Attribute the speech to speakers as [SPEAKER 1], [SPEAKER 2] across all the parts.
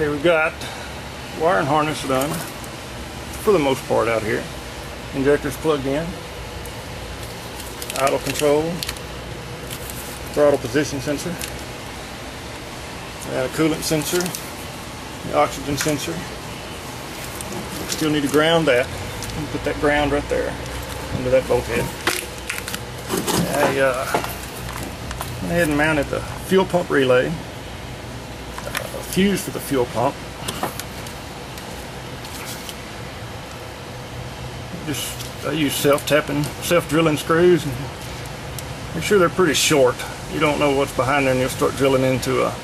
[SPEAKER 1] Okay, we got wiring harness done for the most part out here. Injectors plugged in. Idle control. Throttle position sensor. A coolant sensor. The oxygen sensor. Still need to ground that. Put that ground right there under that bulkhead. I went ahead and mounted the fuel pump relay. A fuse for the fuel pump. I use self-tapping, self-drilling screws. And make sure they're pretty short. You don't know what's behind there, and you'll start drilling into a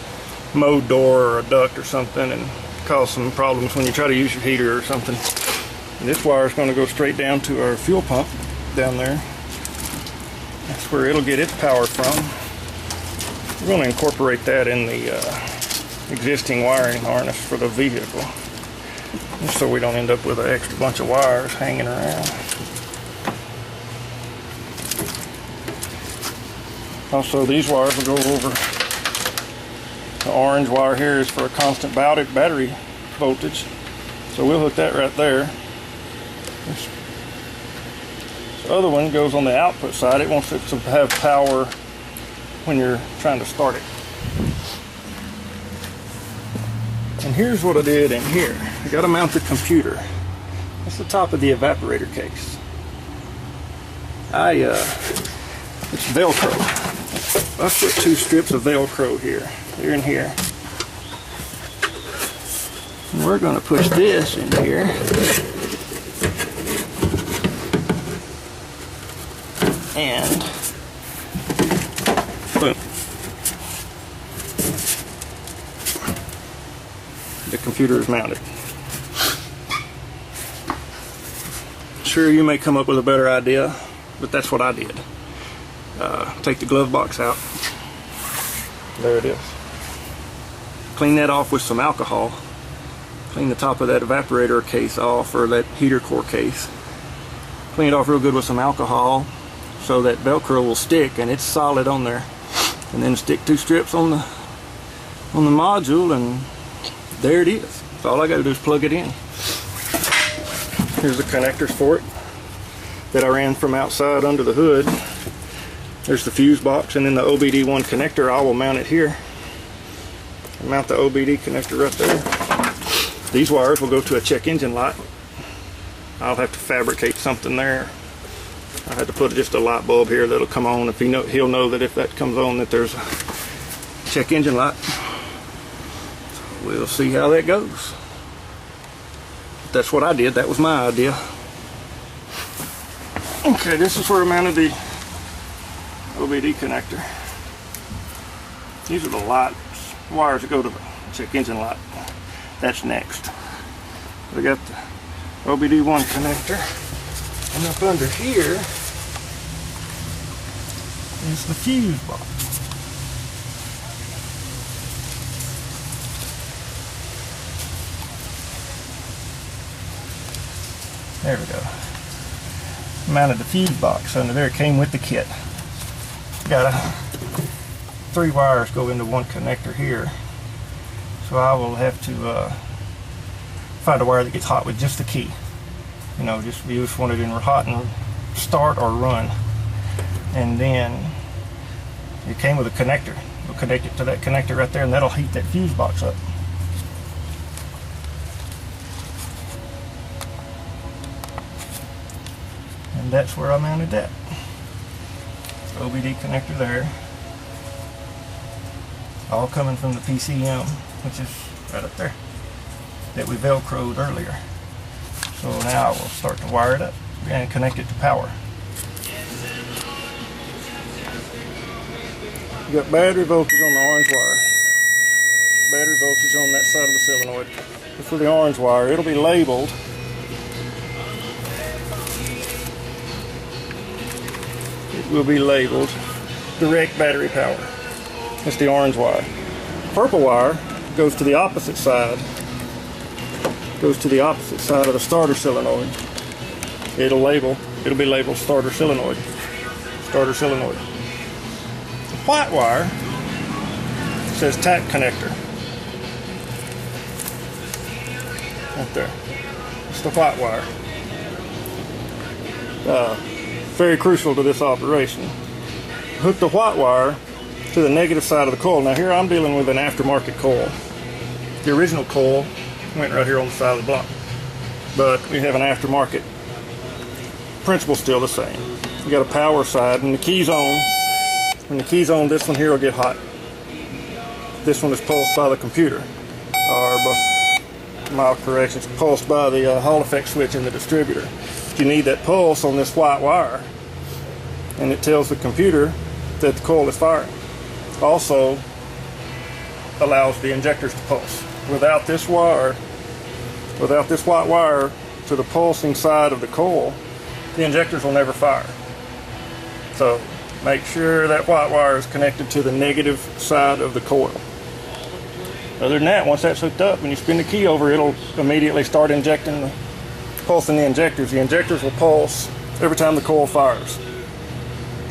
[SPEAKER 1] mode door or a duct or something and cause some problems when you try to use your heater or something. And this wire is going to go straight down to our fuel pump down there. That's where it'll get its power from. We're going to incorporate that in the existing wiring harness for the vehicle, just so we don't end up with an extra bunch of wires hanging around. Also, these wires will go over. The orange wire here is for a constant battery voltage, so we'll hook that right there. This other one goes on the output side. It wants it to have power when you're trying to start it. And here's what I did in here. I got to mount the computer. That's the top of the evaporator case. It's Velcro. I put 2 strips of Velcro here. They're in here. And we're going to push this in here. And boom. The computer is mounted. Sure, you may come up with a better idea, but that's what I did. Take the glove box out. There it is. Clean that off with some alcohol. Clean the top of that evaporator case off, or that heater core case. Clean it off real good with some alcohol so that Velcro will stick and it's solid on there. And then stick 2 strips on the module, and there it is. So all I got to do is plug it in. Here's the connectors for it that I ran from outside under the hood. There's the fuse box, and then the OBD1 connector. I will mount it here. Mount the OBD connector right there. These wires will go to a check engine light. I'll have to fabricate something there. I had to put just a light bulb here that'll come on. If he'll know that if that comes on, that there's a check engine light. So we'll see how that goes. That's what I did. That was my idea. Okay, this is where I mounted the OBD connector. These are the lights, wires that go to the check engine light. That's next. We got the OBD1 connector, and up under here is the fuse box. There we go. Mounted the fuse box under there. It came with the kit. Got 3 wires go into one connector here, so I will have to find a wire that gets hot with just the key. You know, just we just want it in hot and start or run. And then it came with a connector. We'll connect it to that connector right there, and that'll heat that fuse box up. And that's where I mounted that. OBD connector there, all coming from the PCM, which is right up there, that we Velcroed earlier. So now I will start to wire it up and connect it to power. You got battery voltage on the orange wire, battery voltage on that side of the solenoid. For the orange wire, it'll be labeled. Will be labeled direct battery power. That's the orange wire. Purple wire goes to the opposite side. Goes to the opposite side of the starter solenoid. It'll be labeled starter solenoid. Starter solenoid. The white wire says tap connector. Right there. It's the white wire. Very crucial to this operation. Hook the white wire to the negative side of the coil. Now here I'm dealing with an aftermarket coil. The original coil went right here on the side of the block, but we have an aftermarket. Principle's still the same. You got a power side, and the key's on. When the key's on, this one here will get hot. This one is pulsed by the computer, or by, mild correction, it's pulsed by the Hall effect switch in the distributor. You need that pulse on this white wire, and it tells the computer that the coil is firing. Also allows the injectors to pulse. Without this wire, without this white wire to the pulsing side of the coil, the injectors will never fire. So make sure that white wire is connected to the negative side of the coil. Other than that, once that's hooked up, when you spin the key over, it'll immediately start injecting, pulsing the injectors. The injectors will pulse every time the coil fires.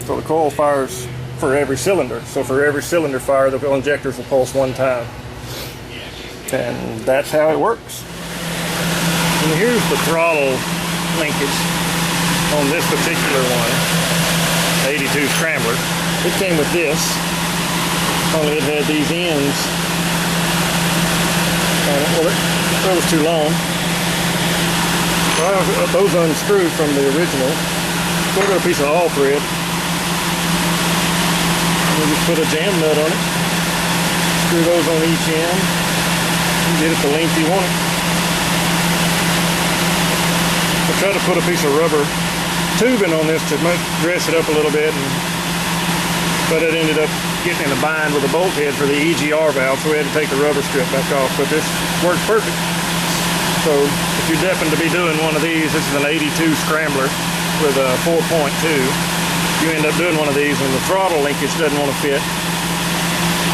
[SPEAKER 1] So the coil fires for every cylinder. So for every cylinder fire, the injectors will pulse one time. And that's how it works. And here's the throttle linkage on this particular one, 82 Scrambler. It came with this, only it had these ends. Well, that was too long. Well, those unscrewed from the original. So I got a piece of all thread. We'll just put a jam nut on it. Screw those on each end. And get it the length you want it. I tried to put a piece of rubber tubing on this to dress it up a little bit, but it ended up getting in a bind with a bolt head for the EGR valve, so we had to take the rubber strip back off. But this works perfect. So if you happen to be doing one of these, this is an 82 Scrambler with a 4.2. You end up doing one of these and the throttle linkage doesn't want to fit.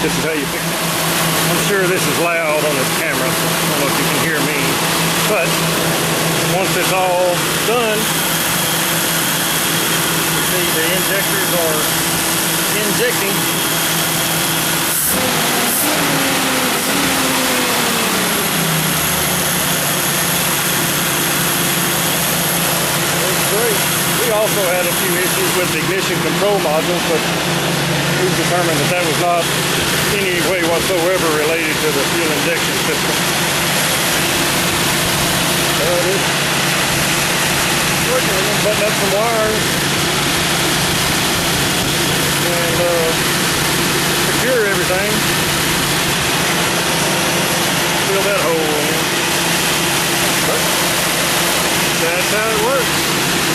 [SPEAKER 1] This is how you fix it. I'm sure this is loud on this camera, so I don't know if you can hear me. But once it's all done, you see the injectors are injecting. It's great. We also had a few issues with the ignition control modules, but we determined that that was not any way whatsoever related to the fuel injection system. There it is. Working, we're going to button up some wires and secure everything. Fill that hole in. That's how it works.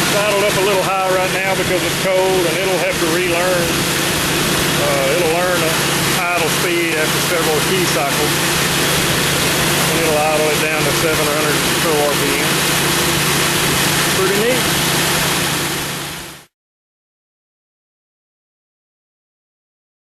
[SPEAKER 1] It's idled up a little high right now because it's cold, and it'll have to relearn. It'll learn an idle speed after several key cycles, and it'll idle it down to 700 or so RPM. Pretty neat.